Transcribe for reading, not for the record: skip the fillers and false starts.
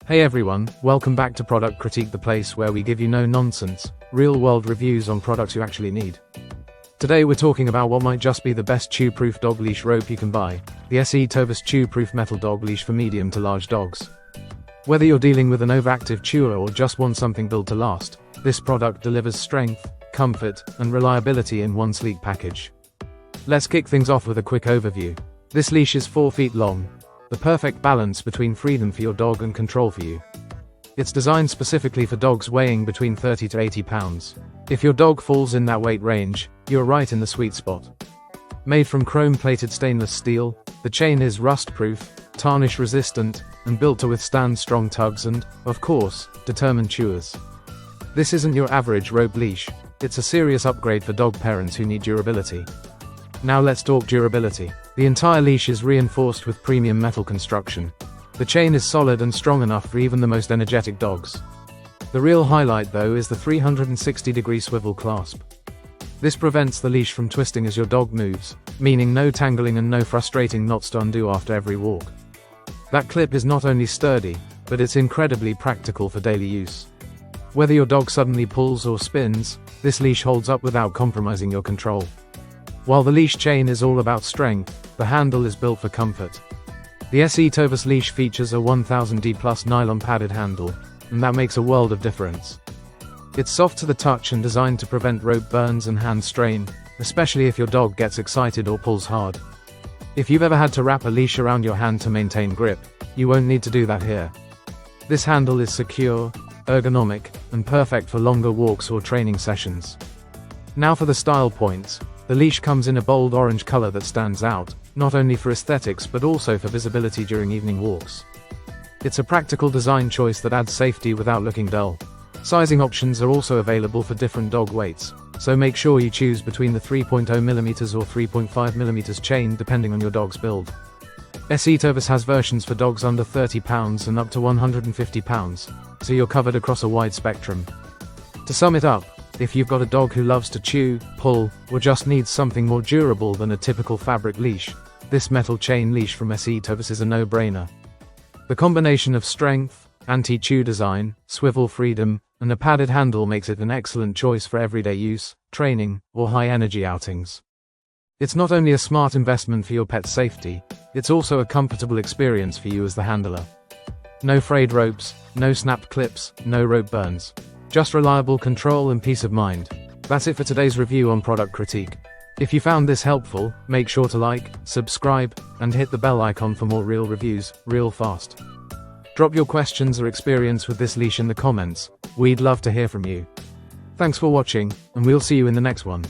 Hey everyone, welcome back to Product Critique, the place where we give you no-nonsense, real-world reviews on products you actually need. Today we're talking about what might just be the best chew-proof dog leash rope you can buy, the S-ETOVUS chew-proof metal dog leash for medium to large dogs. Whether you're dealing with an overactive chewer or just want something built to last, this product delivers strength, comfort, and reliability in one sleek package. Let's kick things off with a quick overview. This leash is 4 feet long, the perfect balance between freedom for your dog and control for you. It's designed specifically for dogs weighing between 30 to 80 pounds. If your dog falls in that weight range, you're right in the sweet spot. Made from chrome-plated stainless steel, the chain is rust-proof, tarnish-resistant, and built to withstand strong tugs and, of course, determined chewers. This isn't your average rope leash, it's a serious upgrade for dog parents who need durability. Now let's talk durability. The entire leash is reinforced with premium metal construction. The chain is solid and strong enough for even the most energetic dogs. The real highlight though is the 360-degree swivel clasp. This prevents the leash from twisting as your dog moves, meaning no tangling and no frustrating knots to undo after every walk. That clip is not only sturdy, but it's incredibly practical for daily use. Whether your dog suddenly pulls or spins, this leash holds up without compromising your control. While the leash chain is all about strength, the handle is built for comfort. The S-ETOVUS leash features a 1000D plus nylon padded handle, and that makes a world of difference. It's soft to the touch and designed to prevent rope burns and hand strain, especially if your dog gets excited or pulls hard. If you've ever had to wrap a leash around your hand to maintain grip, you won't need to do that here. This handle is secure, ergonomic, and perfect for longer walks or training sessions. Now for the style points. The leash comes in a bold orange color that stands out, not only for aesthetics but also for visibility during evening walks. It's a practical design choice that adds safety without looking dull. Sizing options are also available for different dog weights, so make sure you choose between the 3.0mm or 3.5mm chain depending on your dog's build. S-ETOVUS has versions for dogs under 30 pounds and up to 150 pounds, so you're covered across a wide spectrum. To sum it up, if you've got a dog who loves to chew, pull, or just needs something more durable than a typical fabric leash, this metal chain leash from S-ETOVUS is a no-brainer. The combination of strength, anti-chew design, swivel freedom, and a padded handle makes it an excellent choice for everyday use, training, or high-energy outings. It's not only a smart investment for your pet's safety, it's also a comfortable experience for you as the handler. No frayed ropes, no snapped clips, no rope burns. Just reliable control and peace of mind. That's it for today's review on Product Critique. If you found this helpful, make sure to like, subscribe, and hit the bell icon for more real reviews, real fast. Drop your questions or experience with this leash in the comments. We'd love to hear from you. Thanks for watching, and we'll see you in the next one.